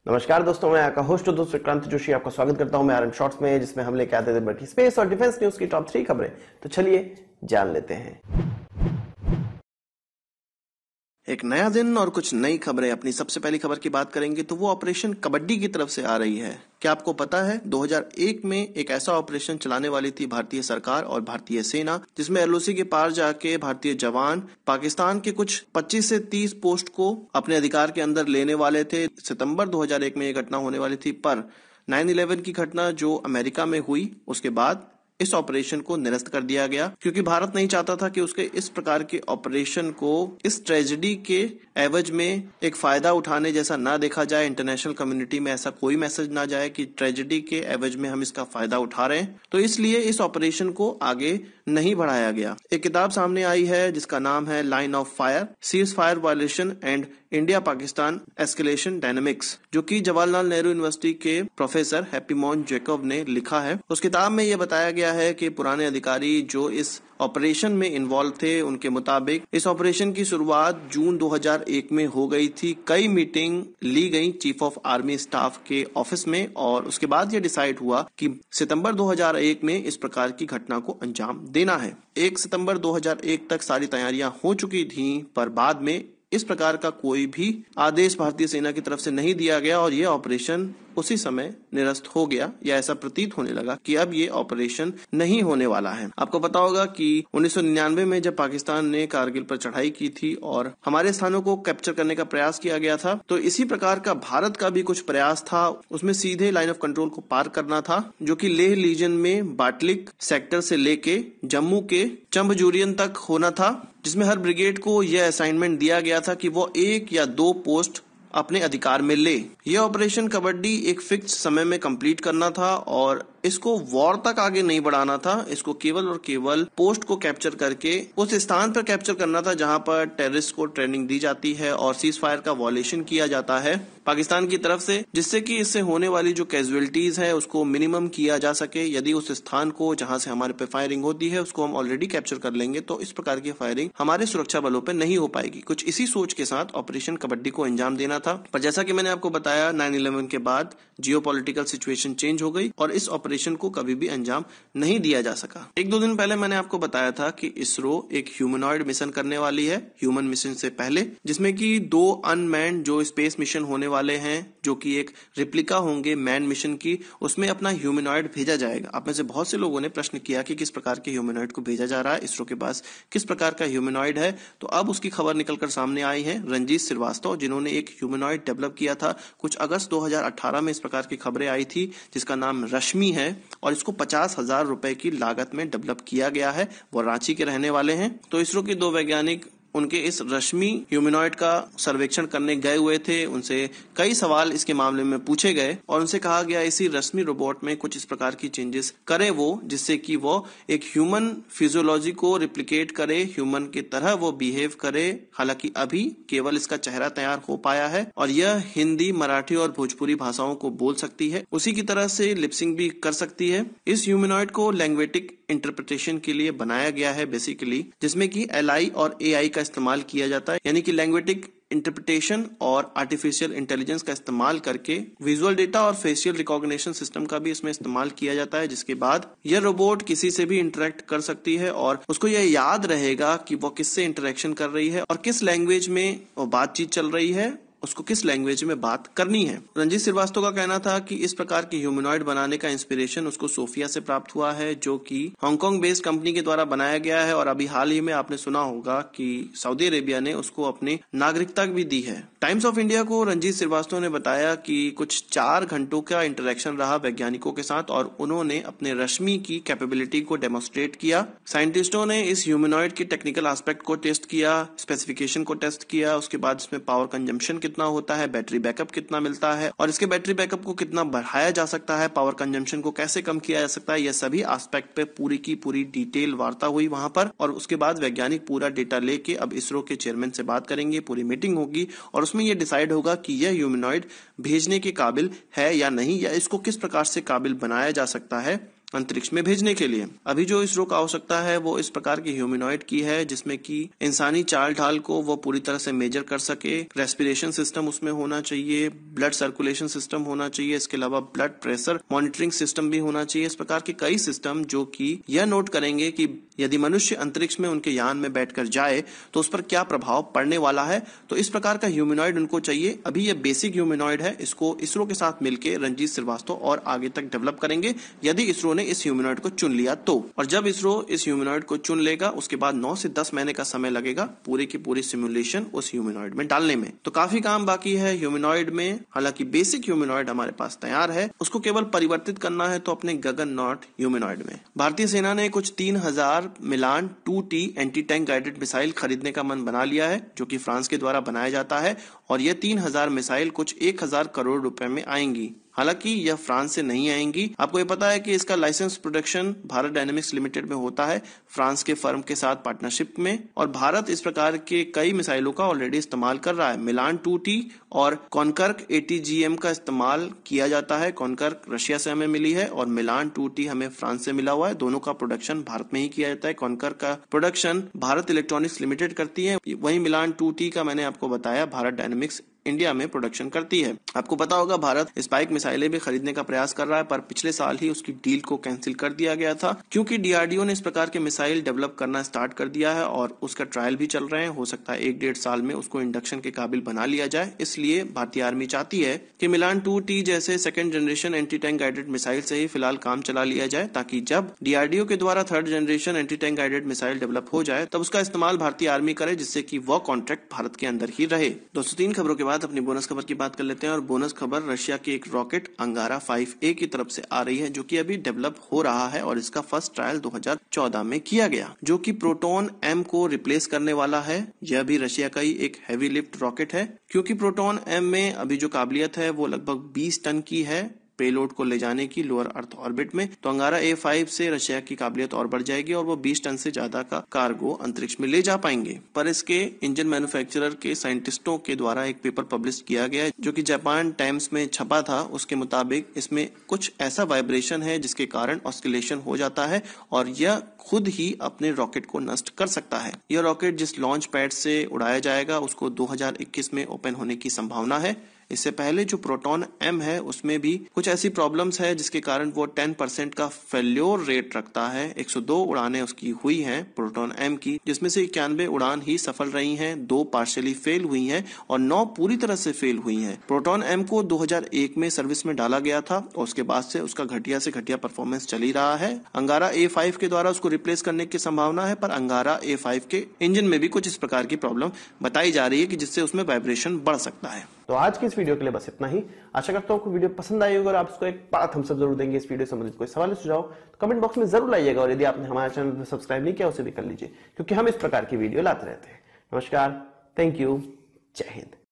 नमस्कार दोस्तों, मैं आपका होस्ट दोस्त विक्रांत जोशी आपका स्वागत करता हूं मैं आरएम शॉर्ट्स में, जिसमें हम लेके आते थे बड़ी स्पेस और डिफेंस न्यूज की टॉप 3 खबरें। तो चलिए जान लेते हैं। एक नया दिन और कुछ नई खबरें। अपनी सबसे पहली खबर की बात करेंगे तो वो ऑपरेशन कबड्डी की तरफ से आ रही है। क्या आपको पता है 2001 में एक ऐसा ऑपरेशन चलाने वाली थी भारतीय सरकार और भारतीय सेना, जिसमें एलओसी के पार जाके भारतीय जवान पाकिस्तान के कुछ 25 से 30 पोस्ट को अपने अधिकार के अंदर लेने वाले थे। सितंबर 2001 में यह घटना होने वाली थी, पर 9/11 की घटना जो अमेरिका में हुई उसके बाद इस ऑपरेशन को निरस्त कर दिया गया, क्योंकि भारत नहीं चाहता था कि उसके इस प्रकार के ऑपरेशन को इस ट्रेजेडी के एवज में एक फायदा उठाने जैसा ना देखा जाए। इंटरनेशनल कम्युनिटी में ऐसा कोई मैसेज ना जाए कि ट्रेजेडी के एवज में हम इसका फायदा उठा रहे हैं, तो इसलिए इस ऑपरेशन को आगे नहीं बढ़ाया गया। एक किताब सामने आई है जिसका नाम है line of fire, cease fire violation and India Pakistan escalation dynamics, जो कि जवाहरलाल नेहरू यूनिवर्सिटी के प्रोफेसर हैप्पीमोन जैकब ने लिखा है। उस किताब में यह बताया गया है कि पुराने अधिकारी जो इस ऑपरेशन में इन्वॉल्व थे, उनके मुताबिक इस ऑपरेशन की शुरुआत जून 2001 में हो गई थी। कई मीटिंग ली गई चीफ ऑफ आर्मी स्टाफ के ऑफिस में और उसके बाद यह डिसाइड हुआ कि सितंबर 2001 में इस प्रकार की घटना को अंजाम देना है। 1 सितंबर 2001 तक सारी तैयारियां हो चुकी थीं, पर बाद में इस प्रकार का कोई भी आदेश भारतीय सेना की तरफ से नहीं दिया गया और यह ऑपरेशन उसी समय निरस्त हो गया, या ऐसा प्रतीत होने लगा कि अब ये ऑपरेशन नहीं होने वाला है। आपको पता होगा कि 1999 में जब पाकिस्तान ने कारगिल पर चढ़ाई की थी और हमारे स्थानों को कैप्चर करने का प्रयास किया गया था, तो इसी प्रकार का भारत का भी कुछ प्रयास था। उसमें सीधे लाइन ऑफ कंट्रोल को पार करना था, जो कि लेह रीजन में बाटलिक सेक्टर से लेके जम्मू के चंबजूरियन तक होना था, जिसमें हर ब्रिगेड को यह असाइनमेंट दिया गया था कि वो 1 या 2 पोस्ट अपने अधिकार में ले। यह ऑपरेशन कबड्डी एक फिक्स समय में कंप्लीट करना था और इसको वॉर तक आगे नहीं बढ़ाना था। इसको केवल और केवल पोस्ट को कैप्चर करके उस स्थान पर कैप्चर करना था जहां पर टेररिस्ट को ट्रेनिंग दी जाती है और सीज फायर का वॉयलेशन किया जाता है पाकिस्तान की तरफ से, जिससे कि इससे होने वाली जो कैजुअलिटीज है उसको मिनिमम किया जा सके। यदि उस स्थान को जहां से हमारे पे फायरिंग होती है उसको हम ऑलरेडी कैप्चर कर लेंगे तो इस प्रकार की फायरिंग हमारे सुरक्षा बलों पे नहीं हो पाएगी। कुछ इसी सोच के साथ ऑपरेशन कबड्डी को अंजाम देना था, पर जैसा कि मैंने आपको बताया 9/11 के बाद जियोपॉलिटिकल सिचुएशन चेंज हो गई और इस ऑपरेशन को कभी भी अंजाम नहीं दिया जा सका। 1-2 दिन पहले मैंने आपको बताया था कि इसरो एक ह्यूमनॉइड मिशन करने वाली है, ह्यूमन मिशन से पहले, जिसमें कि 2 अनमैन्ड जो स्पेस मिशन होने वाले हैं, जो कि एक रिप्लिका होंगे मैन मिशन की, उसमें अपना ह्यूमनॉइड भेजा जाएगा। आप में से बहुत से लोगों ने प्रश्न किया कि किस प्रकार के ह्यूमनॉइड को भेजा जा रहा है, इसरो के पास किस प्रकार का ह्यूमनॉइड है। तो अब उसकी खबर निकलकर सामने आई है। रंजीत श्रीवास्तव, जिन्होंने एक ह्यूमनॉइड डेवलप किया था, कुछ अगस्त 2018 में इस प्रकार की खबरें आई थी, जिसका नाम रश्मि है और इसको 50,000 रुपए की लागत में डेवलप किया गया है। वो रांची के रहने वाले हैं। तो इसरो के 2 वैज्ञानिक उनके इस रश्मि ह्यूमनॉइड का सर्वेक्षण करने गए हुए थे। उनसे कई सवाल इसके मामले में पूछे गए और उनसे कहा गया इसी रश्मि रोबोट में कुछ इस प्रकार की चेंजेस करे वो, जिससे कि वो एक ह्यूमन फिजियोलॉजी को रिप्लिकेट करे, ह्यूमन की तरह वो बिहेव करे। हालांकि अभी केवल इसका चेहरा तैयार हो पाया है और यह हिंदी, मराठी और भोजपुरी भाषाओं को बोल सकती है, उसी की तरह से लिपसिंग भी कर सकती है। इस ह्यूमनॉइड को लैंग्वेटिक इंटरप्रिटेशन के लिए बनाया गया है बेसिकली, जिसमें कि एलआई और एआई का इस्तेमाल किया जाता है, यानी कि लैंग्वेटिक इंटरप्रिटेशन और आर्टिफिशियल इंटेलिजेंस का इस्तेमाल करके विजुअल डेटा और फेशियल रिकॉग्निशन सिस्टम का भी इसमें इस्तेमाल किया जाता है, जिसके बाद यह रोबोट किसी से भी इंटरेक्ट कर सकती है और उसको यह याद रहेगा कि वो किससे इंटरेक्शन कर रही है और किस लैंग्वेज में वो बातचीत चल रही है, उसको किस लैंग्वेज में बात करनी है। रंजीत श्रीवास्तव का कहना था कि इस प्रकार की ह्यूमनॉइड बनाने का इंस्पिरेशन उसको सोफिया से प्राप्त हुआ है, जो कि हांगकांग बेस्ड कंपनी के द्वारा बनाया गया है और अभी हाल ही में आपने सुना होगा कि सऊदी अरेबिया ने उसको अपनी नागरिकता भी दी है। टाइम्स ऑफ इंडिया को रंजीत श्रीवास्तव ने बताया कि कुछ 4 घंटों का इंटरेक्शन रहा वैज्ञानिकों के साथ और उन्होंने अपने रश्मि की कैपेबिलिटी को डेमोन्स्ट्रेट किया। साइंटिस्टों ने इस ह्यूमनॉइड के टेक्निकल एस्पेक्ट को टेस्ट किया, स्पेसिफिकेशन को टेस्ट किया, उसके बाद इसमें पावर कंजम्पशन कितना होता है, बैटरी बैकअप कितना मिलता है और इसके बैटरी बैकअप को कितना बढ़ाया जा सकता है, पावर कंजम्पशन को कैसे कम किया जा सकता है, यह सभी एस्पेक्ट पे पूरी की पूरी डिटेल वार्ता हुई वहां पर। और उसके बाद वैज्ञानिक पूरा डेटा लेके अब इसरो के चेयरमैन से बात करेंगे, पूरी मीटिंग होगी और उसमें यह डिसाइड होगा कि यह ह्यूमनॉइड भेजने के काबिल है या नहीं, या इसको किस प्रकार से काबिल बनाया जा सकता है अंतरिक्ष में भेजने के लिए। अभी जो इसरो का आवश्यकता है वो इस प्रकार की ह्यूमनॉइड की है जिसमें कि इंसानी चाल ढाल को वो पूरी तरह से मेजर कर सके, रेस्पिरेशन सिस्टम उसमें होना चाहिए, ब्लड सर्कुलेशन सिस्टम होना चाहिए, इसके अलावा ब्लड प्रेशर मॉनिटरिंग सिस्टम भी होना चाहिए। इस प्रकार के कई सिस्टम जो कि यह नोट करेंगे कि यदि मनुष्य अंतरिक्ष में उनके यान में बैठकर जाए तो उस पर क्या प्रभाव पड़ने वाला है। तो इस प्रकार का ह्यूमनॉइड उनको चाहिए। अभी यह बेसिक ह्यूमनॉइड है, इसको इसरो के साथ मिलकर रंजीत श्रीवास्तव और आगे तक डेवलप करेंगे यदि इसरो ने इस ह्यूमनॉइड को चुन लिया तो। और जब इसरो इस ह्यूमनॉइड को चुन लेगा उसके बाद 9 से 10 महीने का समय लगेगा पूरी की पूरी सिमुलेशन उस ह्यूमनॉइड में डालने में। तो काफी काम बाकी है ह्यूमनॉइड में। हालांकि बेसिक ह्यूमनॉइड हमारे पास तैयार है, उसको केवल परिवर्तित करना है तो अपने गगननॉट ह्यूमनॉइड में। भारतीय सेना ने कुछ 3000 मिलान 2T anti tank guided missile खरीदने का मन बना लिया है जो कि फ्रांस के द्वारा बनाया जाता है और यह 3000 मिसाइल कुछ 1000 करोड़ रुपए में आएंगी। हालांकि यह फ्रांस से नहीं आएंगी। आपको ये पता है कि इसका license production Bharat dynamics limited में होता है फ्रांस के फर्म के साथ पार्टनरशिप में, और भारत इस प्रकार के कई मिसाइलों का ऑलरेडी इस्तेमाल कर रहा है। मिलान 2T और कॉनकर्क ATGM का इस्तेमाल किया जाता है। कॉनकर्क रशिया से हमें मिली है और मिलान 2T हमें फ्रांस से मिला हुआ है। दोनों का प्रोडक्शन भारत में ही किया जाता है। कॉनकर्क का प्रोडक्शन भारत इलेक्ट्रॉनिक्स लिमिटेड करती है, वही मिलान 2T का मैंने आपको बताया भारत डायनेमिक्स इंडिया में प्रोडक्शन करती है। आपको पता होगा भारत स्पाइक मिसाइलें भी खरीदने का प्रयास कर रहा है, पर पिछले साल ही उसकी डील को कैंसिल कर दिया गया था क्योंकि DRDO ने इस प्रकार के मिसाइल डेवलप करना स्टार्ट कर दिया है और उसका ट्रायल भी चल रहे हैं। हो सकता है 1-1.5 साल में उसको इंडक्शन के काबिल बना लिया जाए। इसलिए भारतीय आर्मी चाहती है कि मिलान 2T जैसे second generation anti tank guided missile से ही फिलहाल काम चला लिया जाए, ताकि जब DRDO के द्वारा third generation anti tank guided missile develop हो जाए तब उसका इस्तेमाल भारतीय आर्मी करे, जिससे कि वह कॉन्ट्रैक्ट भारत के अंदर ही रहे। दोस्तों, 3 खबरों के बाद अपनी बोनस खबर की बात कर लेते हैं और बोनस खबर रशिया की एक रॉकेट अंगारा 5A की तरफ से आ रही है जो कि अभी डेवलप हो रहा है और इसका फर्स्ट ट्रायल 2014 में किया गया, जो कि प्रोटॉन M को रिप्लेस करने वाला है। यह भी रशिया का ही एक हैवी लिफ्ट रॉकेट है क्योंकि प्रोटॉन M में अभी जो काबिलियत है वो लगभग 20 टन की है पेलोड को ले जाने की लोअर अर्थ ऑर्बिट में। तो अंगारा A5 से रशिया की काबिलियत और बढ़ जाएगी और वो 20 टन से ज्यादा का कार्गो अंतरिक्ष में ले जा पाएंगे। पर इसके इंजन मैन्युफैक्चरर के साइंटिस्टों के द्वारा एक पेपर पब्लिश किया गया जो कि जापान टाइम्स में छपा था। उसके मुताबिक इसमें कुछ ऐसा वाइब्रेशन है जिसके कारण ऑस्किलेशन हो जाता है और यह खुद ही अपने रॉकेट को नष्ट कर सकता है। यह रॉकेट जिस लॉन्च पैड से उड़ाया जाएगा उसको 2021 में ओपन होने की संभावना है। इससे पहले जो प्रोटॉन M है उसमें भी कुछ ऐसी प्रॉब्लम्स है जिसके कारण वो 10% का फेल्योर रेट रखता है। 102 उड़ानें उसकी हुई हैं प्रोटॉन M की, जिसमें से 91 उड़ान ही सफल रही हैं, 2 पार्शियली फेल हुई हैं और 9 पूरी तरह से फेल हुई हैं। प्रोटॉन M को 2001 में सर्विस में डाला गया था और उसके बाद से उसका घटिया से घटिया परफॉर्मेंस चल ही रहा है। अंगारा A5 के द्वारा उसको रिप्लेस करने की संभावना है, पर अंगारा A5 के इंजन में भी कुछ इस प्रकार की प्रॉब्लम बताई जा रही है कि जिससे उसमें वाइब्रेशन बढ़ सकता है। तो आज की इस वीडियो के लिए बस इतना ही। आशा करता हूं आपको वीडियो पसंद आई होगी और आप इसको एक बड़ा थम्स अप जरूर देंगे। इस वीडियो से संबंधित कोई सवाल सुझाव तो कमेंट बॉक्स में जरूर लाइएगा और यदि आपने हमारे चैनल को सब्सक्राइब नहीं किया उसे भी कर लीजिए क्योंकि हम इस प्रकार की वीडियो लाते रहते हैं। नमस्कार, थैंक यू, जय हिंद।